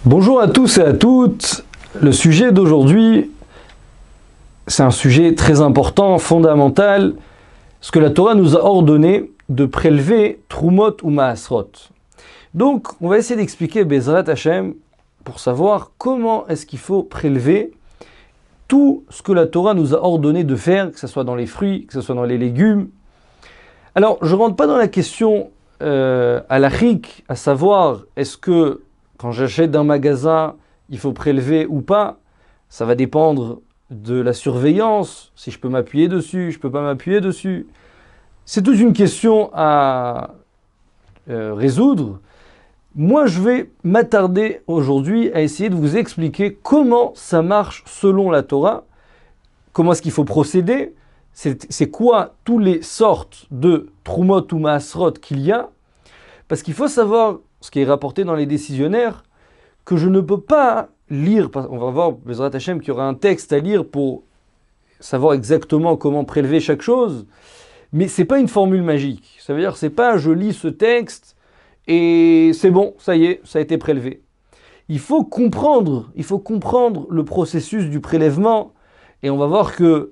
Bonjour à tous et à toutes. Le sujet d'aujourd'hui, c'est un sujet très important, fondamental, ce que la Torah nous a ordonné de prélever Trumot ou Maasrot. Donc, on va essayer d'expliquer Bezrat Hashem pour savoir comment est-ce qu'il faut prélever tout ce que la Torah nous a ordonné de faire, que ce soit dans les fruits, que ce soit dans les légumes. Alors, je ne rentre pas dans la question halachique, à savoir, est-ce que quand j'achète d'un magasin, il faut prélever ou pas. Ça va dépendre de la surveillance, si je peux m'appuyer dessus, je ne peux pas m'appuyer dessus. C'est toute une question à résoudre. Moi, je vais m'attarder aujourd'hui à essayer de vous expliquer comment ça marche selon la Torah, comment est-ce qu'il faut procéder, c'est quoi toutes les sortes de Trumot ou Maasrot qu'il y a, parce qu'il faut savoir, ce qui est rapporté dans les décisionnaires, que je ne peux pas lire, on va voir, Bezrat Hashem, qu'il y aura un texte à lire pour savoir exactement comment prélever chaque chose, mais ce n'est pas une formule magique. Ça veut dire que ce n'est pas je lis ce texte et c'est bon, ça y est, ça a été prélevé. Il faut comprendre le processus du prélèvement, et on va voir qu'il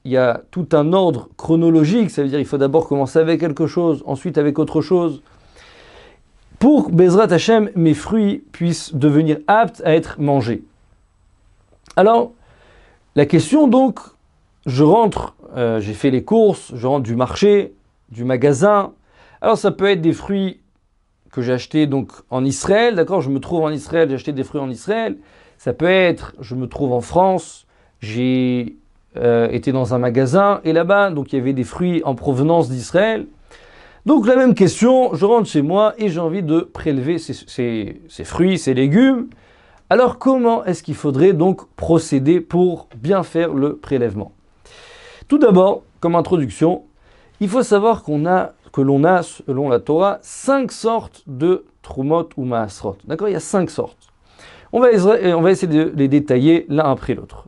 y a tout un ordre chronologique, ça veut dire qu'il faut d'abord commencer avec quelque chose, ensuite avec autre chose, pour Bezrat Hashem, mes fruits puissent devenir aptes à être mangés. Alors, la question donc, je rentre, j'ai fait les courses, je rentre du marché, du magasin. Alors ça peut être des fruits que j'ai achetés donc en Israël, d'accord, je me trouve en Israël, j'ai acheté des fruits en Israël. Ça peut être, je me trouve en France, j'ai été dans un magasin et là-bas, donc il y avait des fruits en provenance d'Israël. Donc la même question, je rentre chez moi et j'ai envie de prélever ces fruits, ces légumes. Alors comment est-ce qu'il faudrait donc procéder pour bien faire le prélèvement? Tout d'abord, comme introduction, il faut savoir que l'on a, selon la Torah, 5 sortes de Trumot ou Maasrot. D'accord? Il y a 5 sortes. On va essayer de les détailler l'un après l'autre.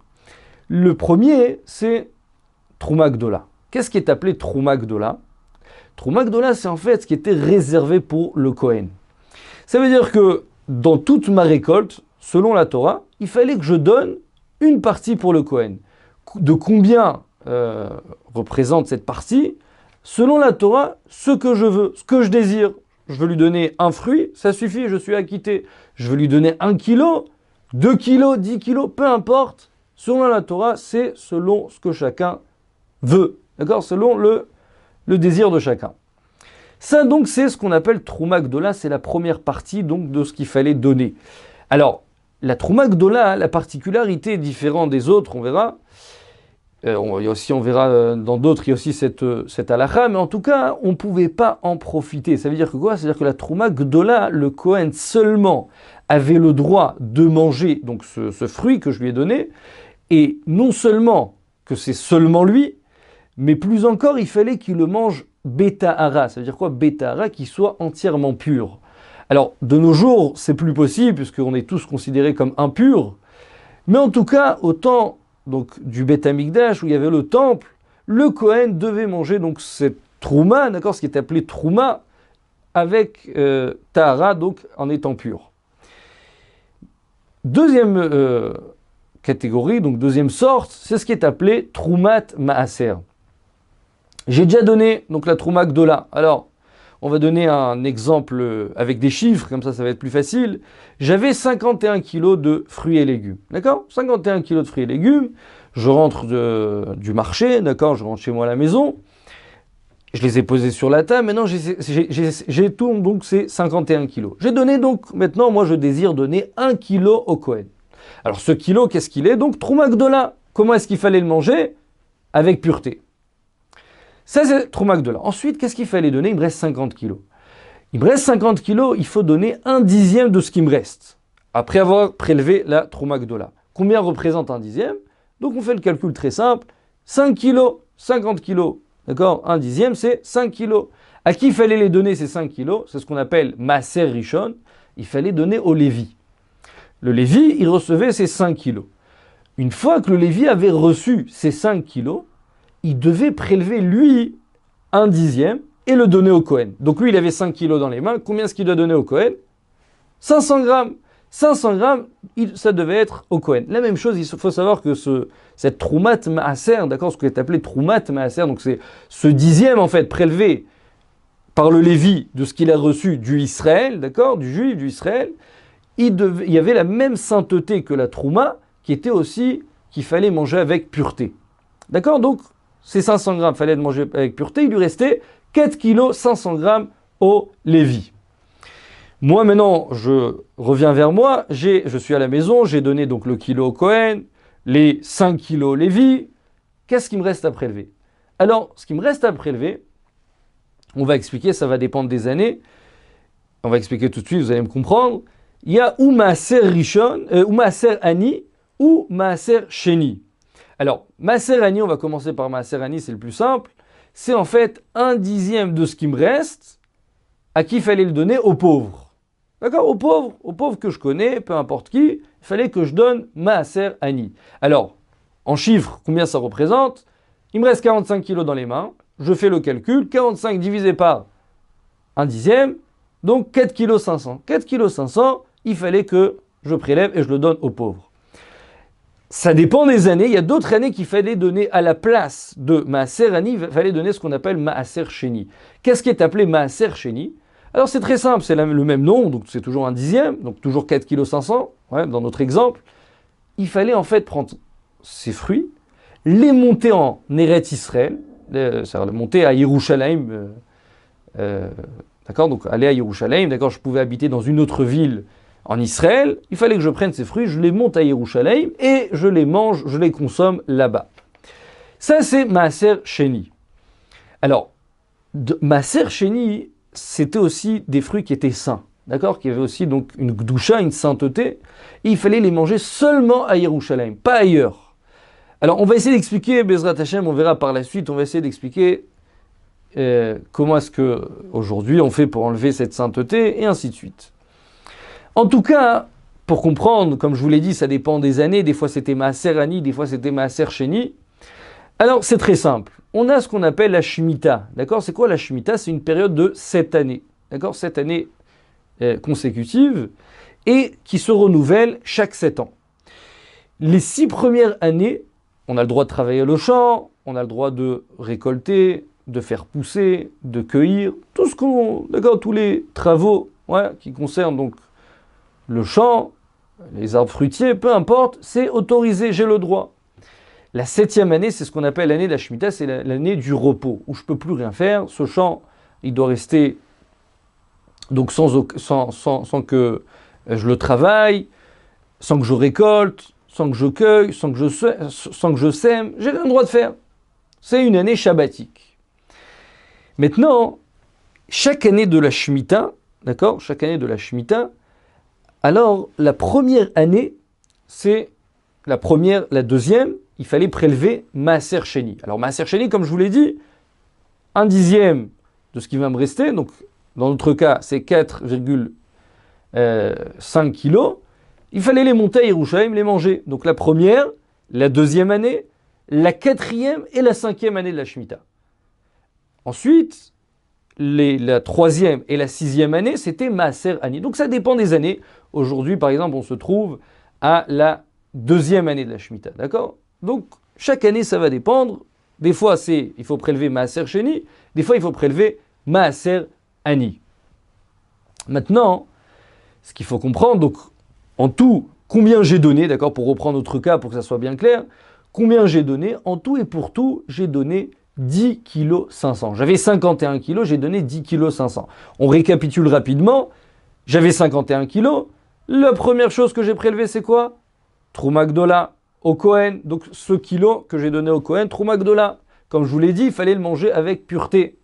Le premier, c'est Trouma Gdola. Qu'est-ce qui est appelé Trouma Gdola? Trouma Gdola, c'est en fait ce qui était réservé pour le Kohen. Ça veut dire que dans toute ma récolte, selon la Torah, il fallait que je donne une partie pour le Kohen. De combien représente cette partie? Selon la Torah, ce que je veux, ce que je désire. Je veux lui donner un fruit, ça suffit, je suis acquitté. Je veux lui donner 1 kilo, 2 kilos, 10 kilos, peu importe. Selon la Torah, c'est selon ce que chacun veut. D'accord? Selon le désir de chacun. Ça donc c'est ce qu'on appelle Trouma Gdola, c'est la première partie donc de ce qu'il fallait donner. Alors la Trouma Gdola, la particularité différente des autres, on verra. On verra dans d'autres, il y a aussi cette halakha, mais en tout cas on ne pouvait pas en profiter. Ça veut dire que quoi? C'est-à-dire que la Trouma Gdola, le Kohen seulement avait le droit de manger donc ce fruit que je lui ai donné, et non seulement que c'est seulement lui, mais plus encore, il fallait qu'il le mange Betahara. Ça veut dire quoi? Betahara, qu'il soit entièrement pur. Alors, de nos jours, c'est plus possible, puisqu'on est tous considérés comme impurs. Mais en tout cas, au temps donc, du Beth Amikdash, où il y avait le temple, le Kohen devait manger donc cette trouma, d'accord, ce qui est appelé trouma, avec tahara, donc en étant pur. Deuxième catégorie, donc deuxième sorte, c'est ce qui est appelé troumat maaser. J'ai déjà donné donc la Trouma Gdola. Alors, on va donner un exemple avec des chiffres, comme ça va être plus facile. J'avais 51 kilos de fruits et légumes. D'accord? 51 kilos de fruits et légumes. Je rentre du marché, d'accord? Je rentre chez moi à la maison. Je les ai posés sur la table. Maintenant, j'ai tout, donc c'est 51 kilos. J'ai donné donc, maintenant, moi je désire donner 1 kilo au Kohen. Alors, ce kilo, qu'est-ce qu'il est? Donc, Trouma Gdola. Comment est-ce qu'il fallait le manger? Avec pureté. Ça, c'est Trouma Gdola. Ensuite, qu'est-ce qu'il fallait donner? Il me reste 50 kilos. Il me reste 50 kilos, il faut donner 1/10 de ce qui me reste, après avoir prélevé la Trouma Gdola. Combien représente 1/10? Donc, on fait le calcul très simple. 5 kilos, 50 kilos, d'accord? 1/10, c'est 5 kilos. À qui il fallait les donner ces 5 kilos? C'est ce qu'on appelle Maaser Rishon. Il fallait donner au Lévi. Le Lévi, il recevait ces 5 kilos. Une fois que le Lévi avait reçu ces 5 kilos, il devait prélever, lui, 1/10 et le donner au Kohen. Donc lui, il avait 5 kilos dans les mains. Combien est-ce qu'il doit donner au Kohen? 500 grammes. 500 grammes, ça devait être au Kohen. La même chose, il faut savoir que cette troumat maaser, d'accord, ce qui est appelé troumat maaser, donc c'est ce dixième en fait prélevé par le Lévi de ce qu'il a reçu du Israël, d'accord, du juif, du Israël, il y avait la même sainteté que la trouma, qui était aussi qu'il fallait manger avec pureté. D'accord, donc ces 500 grammes, il fallait manger avec pureté, il lui restait 4 kg 500 grammes au Lévi. Moi maintenant, je reviens vers moi, je suis à la maison, j'ai donné donc le kilo au Kohen, les 5 kilos au Lévi. Qu'est-ce qui me reste à prélever? Alors, ce qui me reste à prélever, on va expliquer, ça va dépendre des années. On va expliquer tout de suite, vous allez me comprendre. Il y a ou maaser rishon, ou maaser ani, ou maaser sheni. Alors, maaser ani, on va commencer par maaser ani, c'est le plus simple. C'est en fait un dixième de ce qui me reste, à qui il fallait le donner? Aux pauvres. D'accord, aux pauvres que je connais, peu importe qui, il fallait que je donne maaser ani. Alors, en chiffres, combien ça représente? Il me reste 45 kilos dans les mains, je fais le calcul, 45 divisé par un dixième, donc 4 kg 500. 4 kg 500, il fallait que je prélève et je le donne aux pauvres. Ça dépend des années, il y a d'autres années qu'il fallait donner à la place de maaser ani, il fallait donner ce qu'on appelle maaser sheni. Qu'est-ce qui est appelé maaser sheni? Alors c'est très simple, c'est le même nom, donc c'est toujours un dixième, donc toujours 4 kg 500, ouais, dans notre exemple. Il fallait en fait prendre ces fruits, les monter en Eretz Israël, c'est-à-dire les monter à Yerushalayim, d'accord, donc aller à Yerushalayim, d'accord, je pouvais habiter dans une autre ville en Israël, il fallait que je prenne ces fruits, je les monte à Yerushalayim et je les mange, je les consomme là-bas. Ça c'est maaser sheni. Alors, maaser sheni, c'était aussi des fruits qui étaient sains, d'accord, qui avaient aussi donc une gdoucha, une sainteté, et il fallait les manger seulement à Yerushalayim, pas ailleurs. Alors on va essayer d'expliquer, Bezrat Hashem, on verra par la suite, on va essayer d'expliquer comment est-ce que aujourd'hui on fait pour enlever cette sainteté, et ainsi de suite. En tout cas, pour comprendre, comme je vous l'ai dit, ça dépend des années, des fois c'était maaser ani, des fois c'était maaser sheni. Alors c'est très simple. On a ce qu'on appelle la Shemitah, d'accord? C'est quoi la Shemitah? C'est une période de 7 années, d'accord? 7 années consécutives, et qui se renouvellent chaque 7 ans. Les 6 premières années, on a le droit de travailler le champ, on a le droit de récolter, de faire pousser, de cueillir, tout ce qu'on, d'accord, tous les travaux, ouais, qui concernent donc le champ, les arbres fruitiers, peu importe, c'est autorisé, j'ai le droit. La 7e année, c'est ce qu'on appelle l'année de la Shemitah, c'est l'année du repos, où je ne peux plus rien faire. Ce champ, il doit rester donc sans que je le travaille, sans que je récolte, sans que je cueille, sans que je sème. J'ai rien le droit de faire. C'est une année shabbatique. Maintenant, chaque année de la Shemitah, d'accord, chaque année de la Shemitah, alors la première année, c'est la première, la deuxième, il fallait prélever maaser sheni. Alors maaser sheni, comme je vous l'ai dit, un dixième de ce qui va me rester, donc dans notre cas c'est 4,5 kilos, il fallait les monter à Yerushalayim, les manger. Donc la première, la deuxième année, la quatrième et la 5e année de la Shemitah. Ensuite, la 3e et la 6e année, c'était maaser ani. Donc ça dépend des années. Aujourd'hui, par exemple, on se trouve à la 2e année de la Shemitah, d'accord? Donc, chaque année, ça va dépendre. Des fois, il faut prélever maaser sheni. Des fois, il faut prélever maaser ani. Maintenant, ce qu'il faut comprendre, donc, en tout, combien j'ai donné, d'accord, pour reprendre notre cas, pour que ça soit bien clair, combien j'ai donné, en tout et pour tout, j'ai donné 10 kg 500. J'avais 51 kg, j'ai donné 10 kg 500. On récapitule rapidement. J'avais 51 kg. La première chose que j'ai prélevée, c'est quoi? Trouma Gdola au Kohen. Donc ce kilo que j'ai donné au Kohen, Trouma Gdola. Comme je vous l'ai dit, il fallait le manger avec pureté.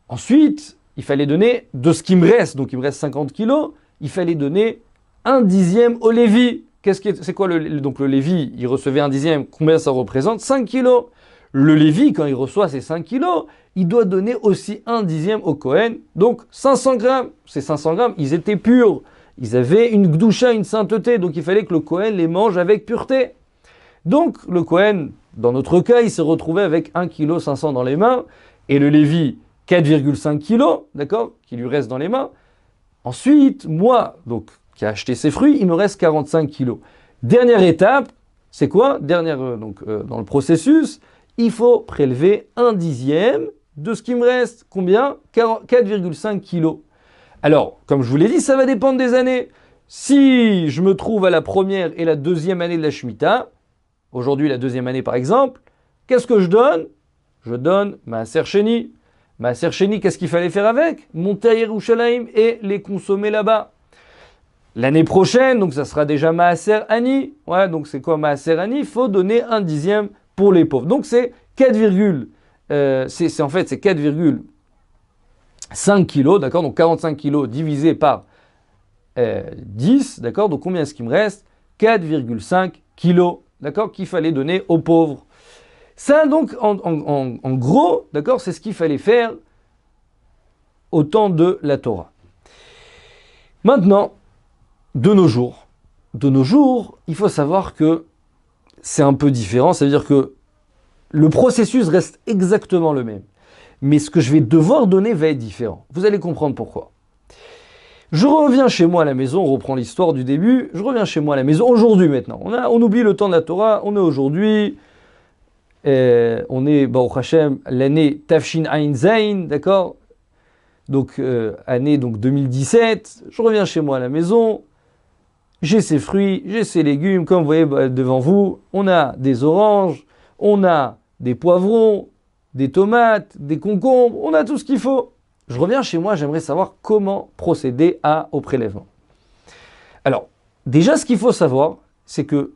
Ensuite, il fallait donner de ce qui me reste. Donc il me reste 50 kilos. Il fallait donner un dixième au Lévi. C'est quoi donc le Lévi, il recevait un dixième. Combien ça représente? 5 kilos. Le Lévi, quand il reçoit ses 5 kilos, il doit donner aussi un dixième au Kohen. Donc 500 grammes. Ces 500 grammes, ils étaient purs. Ils avaient une gdoucha, une sainteté. Donc il fallait que le Kohen les mange avec pureté. Donc le Kohen, dans notre cas, il s'est retrouvé avec 1,5 kg dans les mains. Et le Lévi, 4,5 kg, d'accord, qui lui reste dans les mains. Ensuite, moi, donc, qui a acheté ses fruits, il me reste 45 kilos. Dernière étape, c'est quoi? Dans le processus, il faut prélever 1/10 de ce qui me reste. Combien? 4,5 kilos. Alors, comme je vous l'ai dit, ça va dépendre des années. Si je me trouve à la première et la deuxième année de la Shemitah, aujourd'hui la deuxième année par exemple, qu'est-ce que je donne? Je donne Maaser Sheni. Maaser Sheni, qu'est-ce qu'il fallait faire avec? Monter à Yerushalayim et les consommer là-bas. L'année prochaine, donc ça sera déjà Maaser Ani. Ouais, donc c'est quoi Maaser Ani? Il faut donner 1/10 pour les pauvres. Donc c'est 4,5 kilos, d'accord? Donc 45 kilos divisé par 10, d'accord? Donc combien est-ce qu'il me reste? 4,5 kilos, d'accord? Qu'il fallait donner aux pauvres. Ça donc, en gros, d'accord, c'est ce qu'il fallait faire au temps de la Torah. Maintenant, de nos jours, il faut savoir que c'est un peu différent, c'est-à-dire que le processus reste exactement le même. Mais ce que je vais devoir donner va être différent. Vous allez comprendre pourquoi. Je reviens chez moi à la maison, on reprend l'histoire du début, je reviens chez moi à la maison, aujourd'hui maintenant. On oublie le temps de la Torah, on est aujourd'hui, on est, Baruch Hashem, l'année Tafshin Ain Zain, d'accord? Donc, année donc 2017, je reviens chez moi à la maison, j'ai ces fruits, j'ai ces légumes, comme vous voyez devant vous, on a des oranges, on a des poivrons, des tomates, des concombres, on a tout ce qu'il faut. Je reviens chez moi, j'aimerais savoir comment procéder au prélèvement. Alors, déjà ce qu'il faut savoir, c'est que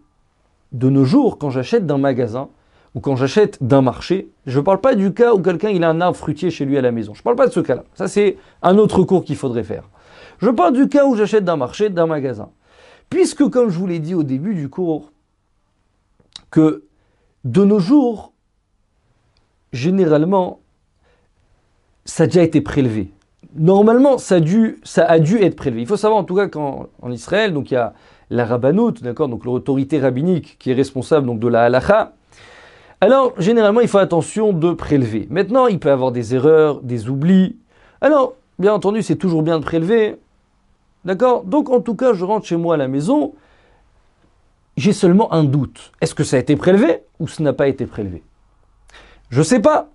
de nos jours, quand j'achète d'un magasin ou quand j'achète d'un marché, je ne parle pas du cas où quelqu'un il a un arbre fruitier chez lui à la maison. Je ne parle pas de ce cas-là. Ça, c'est un autre cours qu'il faudrait faire. Je parle du cas où j'achète d'un marché, d'un magasin. Puisque, comme je vous l'ai dit au début du cours, que de nos jours, généralement, ça a déjà été prélevé. Normalement, ça a dû être prélevé. Il faut savoir en tout cas qu'en Israël, donc il y a la rabbanout, d'accord, donc l'autorité rabbinique qui est responsable donc de la halakha. Alors, généralement, il faut attention de prélever. Maintenant, il peut y avoir des erreurs, des oublis. Alors, bien entendu, c'est toujours bien de prélever. D'accord? Donc, en tout cas, je rentre chez moi à la maison. J'ai seulement un doute. Est-ce que ça a été prélevé ou ça n'a pas été prélevé? Je ne sais pas.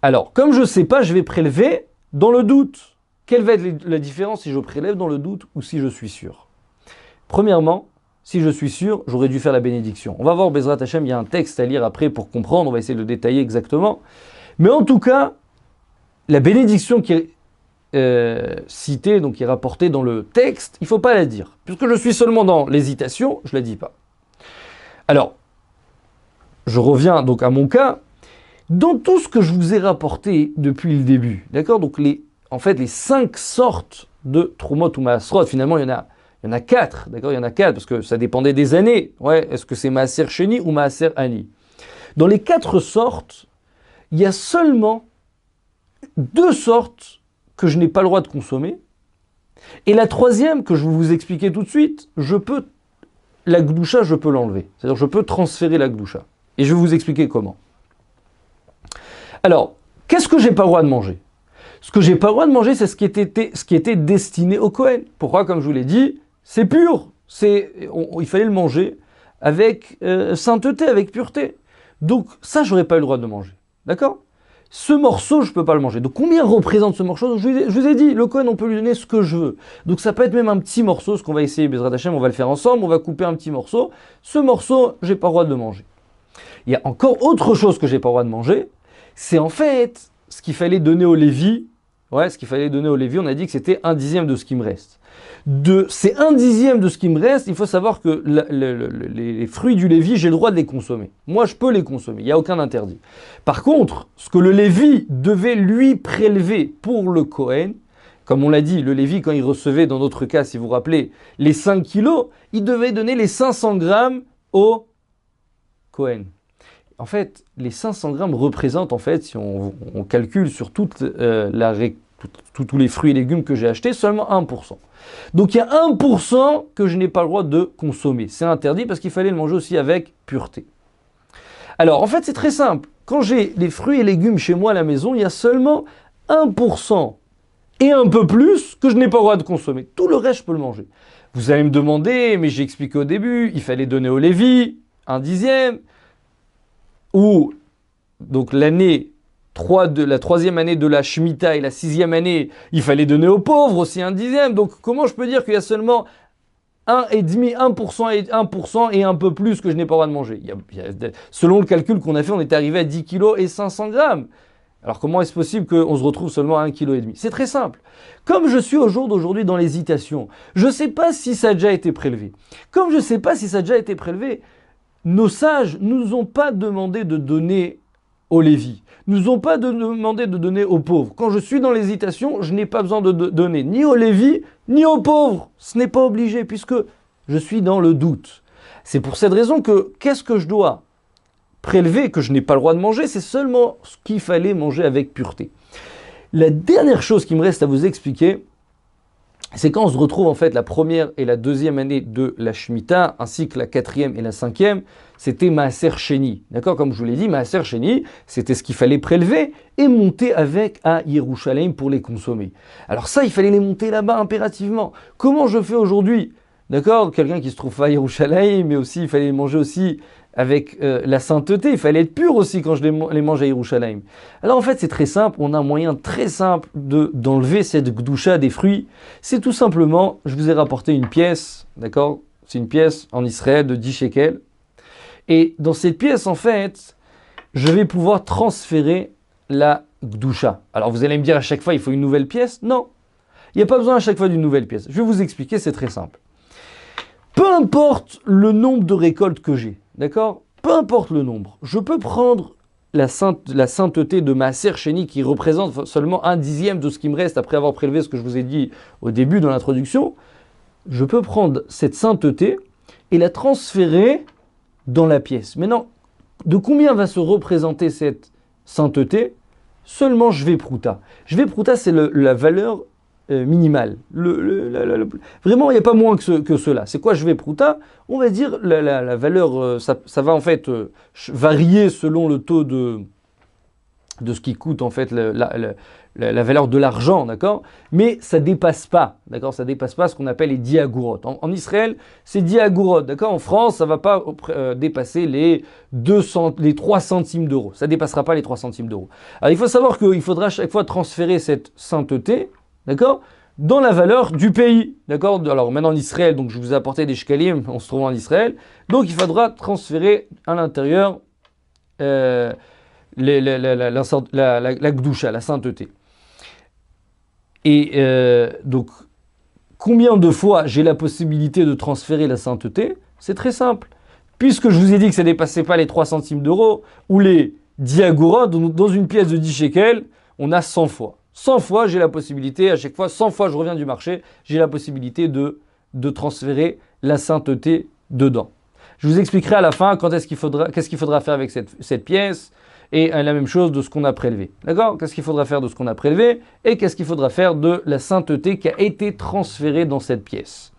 Alors, comme je ne sais pas, je vais prélever dans le doute. Quelle va être la différence si je prélève dans le doute ou si je suis sûr? Premièrement, si je suis sûr, j'aurais dû faire la bénédiction. On va voir, Bezrat Hashem, il y a un texte à lire après pour comprendre, on va essayer de le détailler exactement. Mais en tout cas, la bénédiction qui est citée, donc qui est rapportée dans le texte, il ne faut pas la dire. Puisque je suis seulement dans l'hésitation, je ne la dis pas. Alors, je reviens donc à mon cas. Dans tout ce que je vous ai rapporté depuis le début, d'accord? Donc en fait, les 5 sortes de Trumot ou Maasrot, finalement, il y en a 4, d'accord? Il y en a 4, parce que ça dépendait des années. Ouais, est-ce que c'est Maaser Sheni ou Maaser Ani? Dans les 4 sortes, il y a seulement 2 sortes que je n'ai pas le droit de consommer. Et la troisième, que je vais vous expliquer tout de suite, la gdoucha, je peux l'enlever. C'est-à-dire, je peux transférer la gdoucha. Et je vais vous expliquer comment. Alors, qu'est-ce que j'ai pas le droit de manger? Ce que j'ai pas le droit de manger, c'est ce qui était destiné au Kohen. Pourquoi? Comme je vous l'ai dit, c'est pur. Il fallait le manger avec sainteté, avec pureté. Donc ça, j'aurais pas eu le droit de manger. D'accord? Ce morceau, je peux pas le manger. Donc combien représente ce morceau? Je vous ai dit, le Kohen, on peut lui donner ce que je veux. Donc ça peut être même un petit morceau, ce qu'on va essayer, Bezrat Hashem, on va le faire ensemble, on va couper un petit morceau. Ce morceau, j'ai pas le droit de le manger. Il y a encore autre chose que j'ai pas le droit de manger. C'est en fait ce qu'il fallait donner aux Lévi. Ouais, ce qu'il fallait donner aux Lévi, on a dit que c'était 1/10 de ce qui me reste. Ces 1/10 de ce qui me reste, il faut savoir que les fruits du Lévi, j'ai le droit de les consommer. Moi, je peux les consommer, il n'y a aucun interdit. Par contre, ce que le Lévi devait lui prélever pour le Kohen, comme on l'a dit, le Lévi, quand il recevait, dans notre cas, si vous vous rappelez, les 5 kilos, il devait donner les 500 grammes au Kohen. En fait, les 500 grammes représentent, en fait, si on calcule sur tous les fruits et légumes que j'ai achetés, seulement 1%. Donc il y a 1% que je n'ai pas le droit de consommer. C'est interdit parce qu'il fallait le manger aussi avec pureté. Alors, en fait, c'est très simple. Quand j'ai les fruits et légumes chez moi à la maison, il y a seulement 1% et un peu plus que je n'ai pas le droit de consommer. Tout le reste, je peux le manger. Vous allez me demander, mais j'ai expliqué au début, il fallait donner au Lévi un dixième, ou donc l'année la troisième année de la Shemitah et la sixième année, il fallait donner aux pauvres aussi un dixième. Donc comment je peux dire qu'il y a seulement 1,5, 1% et 1% et un peu plus que je n'ai pas le droit de manger? Selon le calcul qu'on a fait, on était arrivé à 10 kg et 500 grammes. Alors comment est-ce possible qu'on se retrouve seulement à 1,5 kg? C'est très simple. Comme je suis au jour d'aujourd'hui dans l'hésitation, je ne sais pas si ça a déjà été prélevé. Comme je ne sais pas si ça a déjà été prélevé, nos sages ne nous ont pas demandé de donner aux Lévis, nous ont pas demandé de donner aux pauvres. Quand je suis dans l'hésitation, je n'ai pas besoin de donner ni aux Lévis, ni aux pauvres. Ce n'est pas obligé puisque je suis dans le doute. C'est pour cette raison que qu'est-ce que je dois prélever, que je n'ai pas le droit de manger, c'est seulement ce qu'il fallait manger avec pureté. La dernière chose qui me reste à vous expliquer, c'est quand on se retrouve en fait la première et la deuxième année de la Shemitah, ainsi que la quatrième et la cinquième, c'était Maaser Sheni. D'accord? Comme je vous l'ai dit, Maaser Sheni, c'était ce qu'il fallait prélever et monter avec à Yerushalayim pour les consommer. Alors ça, il fallait les monter là-bas impérativement. Comment je fais aujourd'hui? D'accord? Quelqu'un qui se trouve à Yerushalayim, mais aussi il fallait les manger aussi avec la sainteté, il fallait être pur aussi quand je les mange à Yerushalayim. Alors en fait c'est très simple, on a un moyen très simple d'enlever cette gdoucha des fruits. C'est tout simplement, je vous ai rapporté une pièce, d'accord? C'est une pièce en Israël de 10 shekels. Et dans cette pièce en fait, je vais pouvoir transférer la gdoucha. Alors vous allez me dire à chaque fois il faut une nouvelle pièce? Non, il n'y a pas besoin à chaque fois d'une nouvelle pièce. Je vais vous expliquer, c'est très simple. Peu importe le nombre de récoltes que j'ai, d'accord? Peu importe le nombre, je peux prendre la sainteté de Maaser Sheni qui représente seulement 1/10 de ce qui me reste après avoir prélevé ce que je vous ai dit au début dans l'introduction. Je peux prendre cette sainteté et la transférer dans la pièce. Maintenant, de combien va se représenter cette sainteté? Seulement je vais prouta. Je vais prouta, c'est la valeur minimale. Vraiment, il n'y a pas moins que cela. C'est quoi je vais prouta? On va dire la valeur, ça va en fait varier selon le taux de ce qui coûte en fait la valeur de l'argent, d'accord? Mais ça dépasse pas, d'accord? Ça dépasse pas ce qu'on appelle les 10 agourot. En Israël, c'est 10 agourot, d'accord? En France, ça va pas dépasser les 3 centimes d'euros. Ça dépassera pas les 3 centimes d'euros. Alors il faut savoir qu'il faudra à chaque fois transférer cette sainteté, d'accord, dans la valeur du pays, d'accord? Alors maintenant en Israël, donc je vous ai apporté des shekalim, on se trouve en Israël, donc il faudra transférer à l'intérieur la gdoucha, la sainteté. Et donc combien de fois j'ai la possibilité de transférer la sainteté? C'est très simple. Puisque je vous ai dit que ça ne dépassait pas les 3 centimes d'euros ou les 10 agourot, dans une pièce de 10 shekels, on a 100 fois. 100 fois, j'ai la possibilité, à chaque fois, 100 fois je reviens du marché, j'ai la possibilité de transférer la sainteté dedans. Je vous expliquerai à la fin qu'est-ce qu'il faudra faire avec cette pièce et la même chose de ce qu'on a prélevé. D'accord? Qu'est-ce qu'il faudra faire de ce qu'on a prélevé et qu'est-ce qu'il faudra faire de la sainteté qui a été transférée dans cette pièce.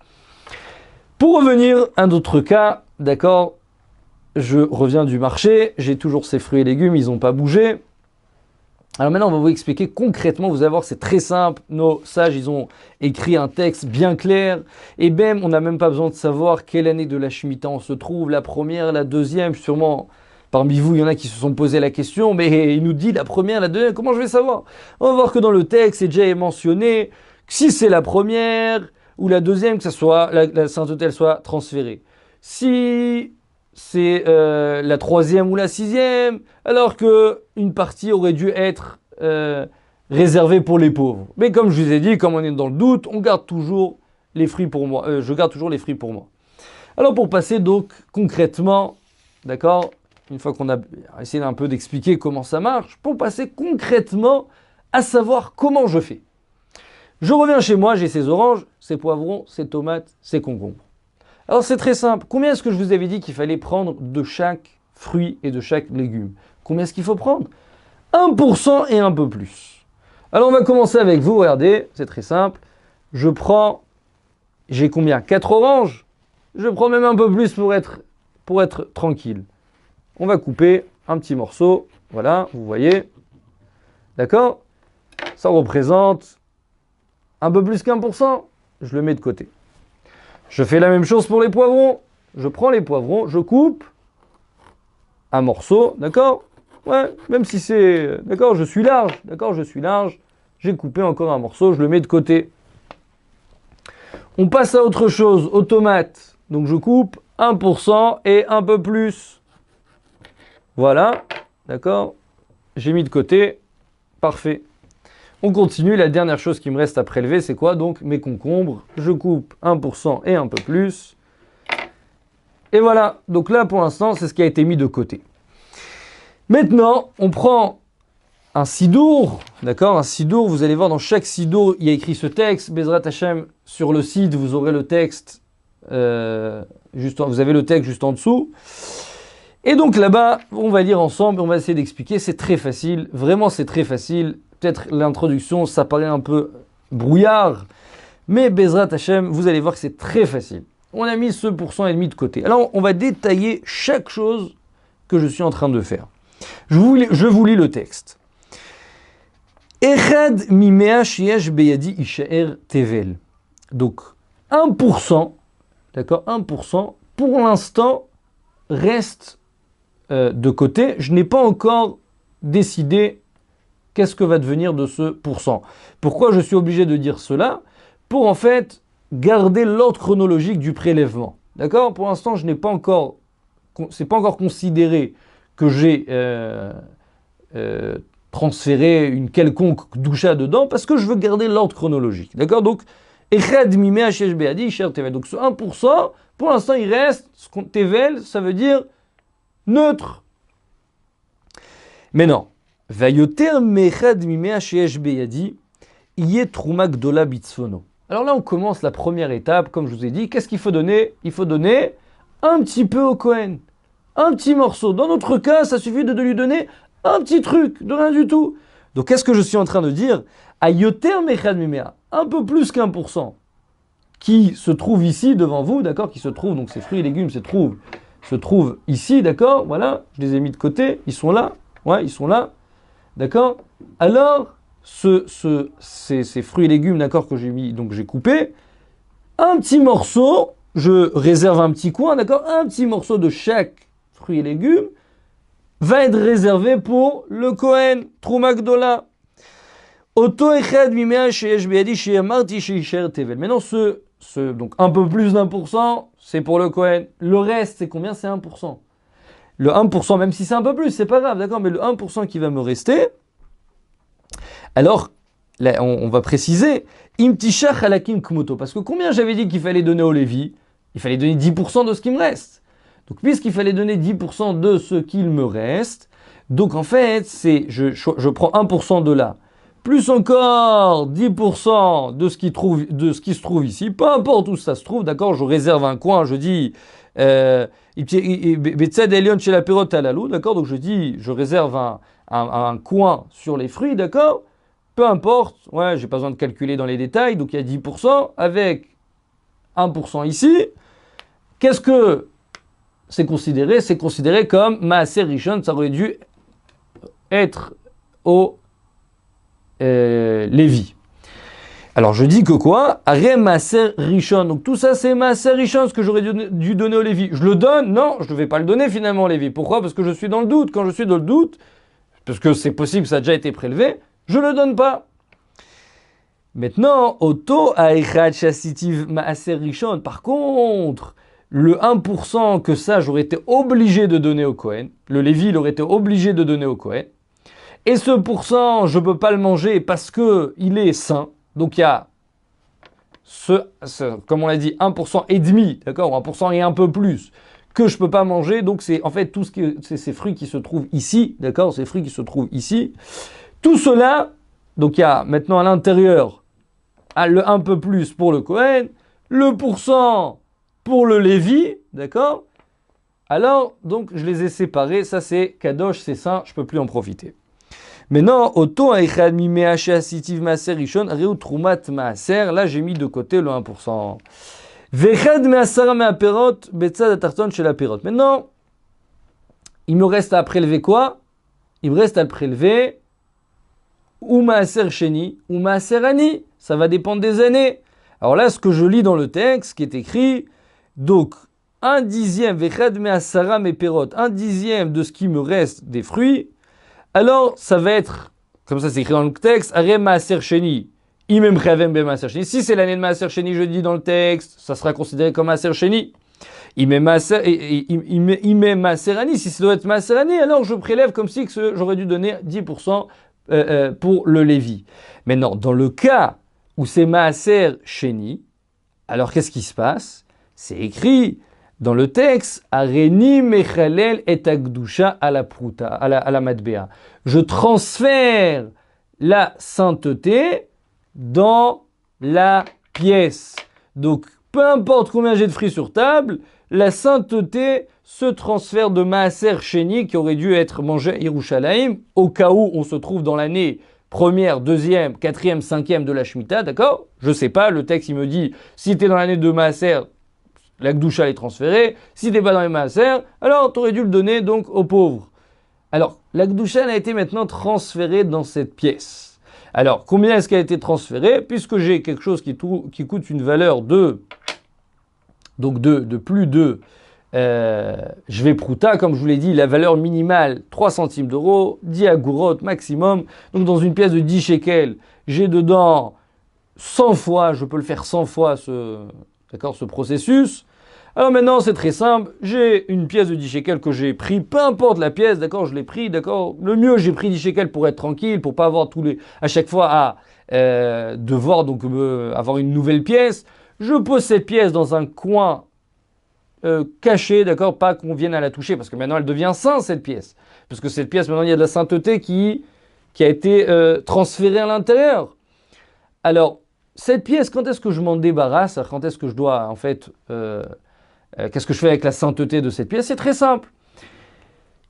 Pour revenir à un autre cas, d'accord, je reviens du marché, j'ai toujours ces fruits et légumes, ils n'ont pas bougé. Alors maintenant, on va vous expliquer concrètement, vous allez voir, c'est très simple. Nos sages, ils ont écrit un texte bien clair. Et même, on n'a même pas besoin de savoir quelle année de la Shemitah on se trouve, la première, la deuxième. Sûrement, parmi vous, il y en a qui se sont posé la question, mais il nous dit la première, la deuxième, comment je vais savoir? On va voir que dans le texte, c'est déjà mentionné que si c'est la première ou la deuxième, que ça soit, la sainteté, elle soit transférée. Si c'est la troisième ou la sixième, alors qu'une partie aurait dû être réservée pour les pauvres. Mais comme je vous ai dit, comme on est dans le doute, on garde toujours les fruits pour moi. Je garde toujours les fruits pour moi. Alors pour passer donc concrètement, d'accord, une fois qu'on a essayé un peu d'expliquer comment ça marche, pour passer concrètement à savoir comment je fais. Je reviens chez moi, j'ai ces oranges, ces poivrons, ces tomates, ces concombres. Alors c'est très simple. Combien est-ce que je vous avais dit qu'il fallait prendre de chaque fruit et de chaque légume? Combien est-ce qu'il faut prendre? 1% et un peu plus. Alors on va commencer avec vous, regardez, c'est très simple. J'ai combien? 4 oranges? Je prends même un peu plus pour être tranquille. On va couper un petit morceau, voilà, vous voyez. D'accord? Ça représente un peu plus qu'1%, je le mets de côté. Je fais la même chose pour les poivrons. Je prends les poivrons, je coupe un morceau, d'accord? Ouais, même si c'est... D'accord, je suis large, d'accord, je suis large. J'ai coupé encore un morceau, je le mets de côté. On passe à autre chose, aux tomates. Donc je coupe 1% et un peu plus. Voilà, d'accord? J'ai mis de côté. Parfait. On continue. La dernière chose qui me reste à prélever, c'est quoi? Donc mes concombres. Je coupe 1% et un peu plus. Et voilà. Donc là, pour l'instant, c'est ce qui a été mis de côté. Maintenant, on prend un sidour. D'accord? Un sidour. Vous allez voir, dans chaque sidour, il y a écrit ce texte. Bezrat Hashem, sur le site, vous aurez le texte. Vous avez le texte juste en dessous. Et donc là-bas, on va lire ensemble, on va essayer d'expliquer. C'est très facile, vraiment c'est très facile. Peut-être l'introduction, ça paraît un peu brouillard, mais Bezrat Hashem, vous allez voir que c'est très facile. On a mis ce %,5 de côté. Alors on va détailler chaque chose que je suis en train de faire. Je vous lis le texte. Echad mimea sheyesh beyadi ishaer tevel. Donc 1%, d'accord, 1%, pour l'instant, reste de côté. Je n'ai pas encore décidé qu'est-ce que va devenir de ce %. Pourquoi je suis obligé de dire cela? Pour en fait garder l'ordre chronologique du prélèvement. D'accord? Pour l'instant, c'est pas encore considéré que j'ai transféré une quelconque doucha dedans parce que je veux garder l'ordre chronologique. D'accord? Donc, Echad mimea sheyesh beyadi ishaer tevel. Donc ce 1%, pour l'instant, il reste, tevel, ça veut dire neutre. Mais non. Vayoter mechad mimea sheyesh beyadi yeh trouma gdola bitzfono. Alors là, on commence la première étape, comme je vous ai dit. Qu'est-ce qu'il faut donner? Il faut donner un petit peu au Kohen. Un petit morceau. Dans notre cas, ça suffit de lui donner un petit truc, de rien du tout. Donc qu'est-ce que je suis en train de dire? Ayoter mechad mimea, un peu plus qu'1%, qui se trouve ici devant vous, d'accord? Qui se trouve, donc ces fruits et légumes se trouvent ici, d'accord? Voilà, je les ai mis de côté, ils sont là, ouais, ils sont là, d'accord? Alors, ces fruits et légumes, d'accord, que j'ai mis, donc j'ai coupé, un petit morceau, je réserve un petit coin, d'accord? Un petit morceau de chaque fruit et légume va être réservé pour le Kohen, Trouma Gdola. Oto echad mimea sheyesh beyadi sheyamarti sheisher tevel. Maintenant, donc un peu plus d'1%, c'est pour le Kohen. Le reste, c'est combien? C'est 1%. Le 1%, même si c'est un peu plus, c'est pas grave, d'accord? Mais le 1% qui va me rester, alors, là, on va préciser, imtishach halakim kmoto. Parce que combien j'avais dit qu'il fallait donner au Lévi? Il fallait donner 10% de ce qui me reste. Donc, puisqu'il fallait donner 10% de ce qu'il me reste, donc en fait, je prends 1% de là, plus encore 10% de ce qui se trouve ici, peu importe où ça se trouve, d'accord, je réserve un coin, je dis, chez la perote à la loup, d'accord, donc je dis, je réserve un coin sur les fruits, d'accord, peu importe, ouais, j'ai pas besoin de calculer dans les détails, donc il y a 10% avec 1% ici. Qu'est-ce que c'est considéré? C'est considéré comme Maaser Rishon, ça aurait dû être au Lévi. Alors je dis que quoi? Are Maaser Rishon. Donc tout ça c'est Maaser Rishon, ce que j'aurais dû donner au Lévi. Je le donne? Non, je ne vais pas le donner finalement au Lévi. Pourquoi? Parce que je suis dans le doute. Quand je suis dans le doute, parce que c'est possible, ça a déjà été prélevé, je ne le donne pas. Maintenant, Oto Aechad Chassitiv Maaser Rishon. Par contre, le 1% que ça, j'aurais été obligé de donner au Kohen. Le Lévi, il aurait été obligé de donner au Kohen. Et ce pourcent, je ne peux pas le manger parce qu'il est sain. Donc il y a, comme on l'a dit, 1% et demi, d'accord, 1% et un peu plus, que je ne peux pas manger. Donc c'est en fait c'est ces fruits qui se trouvent ici, d'accord, ces fruits qui se trouvent ici. Tout cela, donc il y a maintenant à l'intérieur le un peu plus pour le Kohen, le pourcent pour le Lévi, d'accord? Alors, donc, je les ai séparés. Ça, c'est Kadosh, c'est saint, je ne peux plus en profiter. Maintenant, Oto Aechad mimea sheasitiv maaser rishon, reu trumat maaser. Là, j'ai mis de côté le 1%. Vechad measara meaperot, betzad atarton shel aperot. Maintenant, il me reste à prélever quoi? Il me reste à prélever ou maaser sheni, ou maaser ani. Ça va dépendre des années. Alors là, ce que je lis dans le texte, qui est écrit, donc, 1/10, vechad me'asara me'perot, 1/10 de ce qui me reste des fruits, alors ça va être, comme ça c'est écrit dans le texte, Arem Maaser Sheni, Imem Chavem be Maaser Sheni. Si c'est l'année de Maaser Sheni, je dis dans le texte, ça sera considéré comme Maaser Sheni. Imem Maaserani, si ça doit être Maaserani, alors je prélève comme si j'aurais dû donner 10% pour le Lévi. Maintenant, dans le cas où c'est Maaser Sheni, alors qu'est-ce qui se passe? C'est écrit dans le texte, Areni mechalel et akdusha à la pruta, à la matbea. Je transfère la sainteté dans la pièce. Donc, peu importe combien j'ai de fruits sur table, la sainteté se transfère de Maaser Sheni qui aurait dû être mangé à Yerushalayim, au cas où on se trouve dans l'année première, deuxième, quatrième, cinquième de la Shemitah, d'accord? Je sais pas, le texte il me dit, si tu es dans l'année de Maaser, la Gdusha est transférée. Si tu n'es pas dans les Maaser, alors tu aurais dû le donner donc aux pauvres. Alors, la Gdusha a été maintenant transférée dans cette pièce. Alors, combien est-ce qu'elle a été transférée? Puisque j'ai quelque chose qui coûte une valeur de plus de je vais prouta, comme je vous l'ai dit, la valeur minimale 3 centimes d'euros, 10 agourot maximum. Donc dans une pièce de 10 shekels, j'ai dedans 100 fois, je peux le faire 100 fois ce processus. Alors maintenant, c'est très simple. J'ai une pièce de 10 shekels que j'ai pris, peu importe la pièce, d'accord, je l'ai pris, d'accord. Le mieux, j'ai pris 10 shekels pour être tranquille, pour pas avoir à chaque fois à devoir donc avoir une nouvelle pièce. Je pose cette pièce dans un coin caché, d'accord, pas qu'on vienne à la toucher, parce que maintenant elle devient sainte cette pièce. Parce que cette pièce, maintenant il y a de la sainteté qui a été transférée à l'intérieur. Alors, cette pièce, quand est-ce que je m'en débarrasse? Quand est-ce que je dois, en fait, qu'est-ce que je fais avec la sainteté de cette pièce? C'est très simple.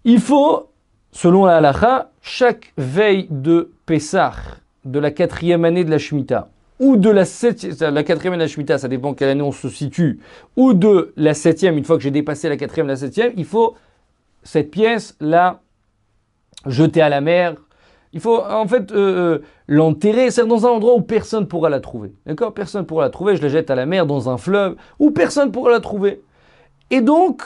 Il faut, selon la halakha, chaque veille de Pessah, de la 4e année de la Shemitah, ou de la 4e année de la Shemitah, ça dépend quelle année on se situe, ou de la 7e, une fois que j'ai dépassé la 4e, la 7e, il faut cette pièce la jeter à la mer. Il faut en fait l'enterrer, c'est dans un endroit où personne ne pourra la trouver. D'accord? Personne ne pourra la trouver, je la jette à la mer, dans un fleuve, où personne ne pourra la trouver. Et donc,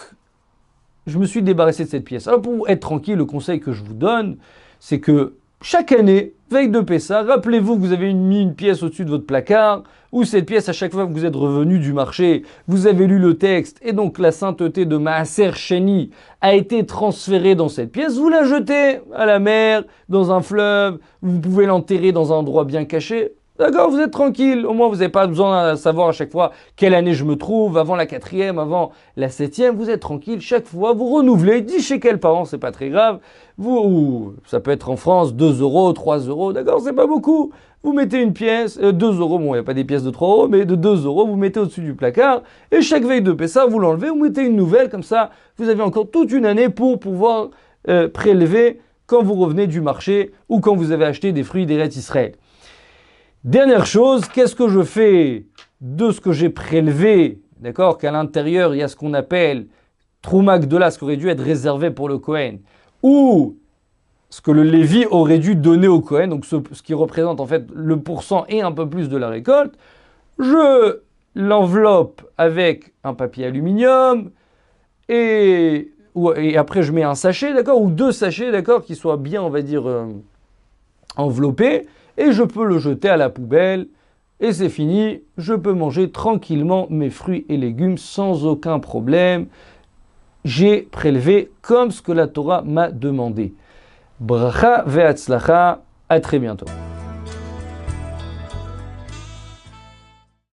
je me suis débarrassé de cette pièce. Alors pour être tranquille, le conseil que je vous donne, c'est que chaque année, veille de Pessah, rappelez-vous que vous avez mis une pièce au-dessus de votre placard, ou cette pièce, à chaque fois que vous êtes revenu du marché, vous avez lu le texte, et donc la sainteté de Maaser Sheni a été transférée dans cette pièce, vous la jetez à la mer, dans un fleuve, vous pouvez l'enterrer dans un endroit bien caché. D'accord, vous êtes tranquille, au moins vous n'avez pas besoin de savoir à chaque fois quelle année je me trouve, avant la 4e, avant la 7e, vous êtes tranquille, chaque fois vous renouvelez, 10 shekels par an, c'est pas très grave, ça peut être en France 2 euros, 3 euros, d'accord, c'est pas beaucoup, vous mettez une pièce, 2 euros, bon il n'y a pas des pièces de 3 euros, mais de 2 euros, vous mettez au-dessus du placard, et chaque veille de Pessah, vous l'enlevez, vous mettez une nouvelle, comme ça, vous avez encore toute une année pour pouvoir prélever quand vous revenez du marché, ou quand vous avez acheté des fruits d'Eretz Israël. Dernière chose, qu'est-ce que je fais de ce que j'ai prélevé, d'accord, qu'à l'intérieur, il y a ce qu'on appelle Trouma Gdola, ce qui aurait dû être réservé pour le Kohen, ou ce que le Lévi aurait dû donner au Kohen, donc ce qui représente en fait le pourcent et un peu plus de la récolte, je l'enveloppe avec un papier aluminium, et après je mets un sachet, d'accord, ou 2 sachets, d'accord, qui soient bien, on va dire, enveloppés, et je peux le jeter à la poubelle, et c'est fini, je peux manger tranquillement mes fruits et légumes sans aucun problème. J'ai prélevé comme ce que la Torah m'a demandé. Bracha ve'atzlacha, à très bientôt.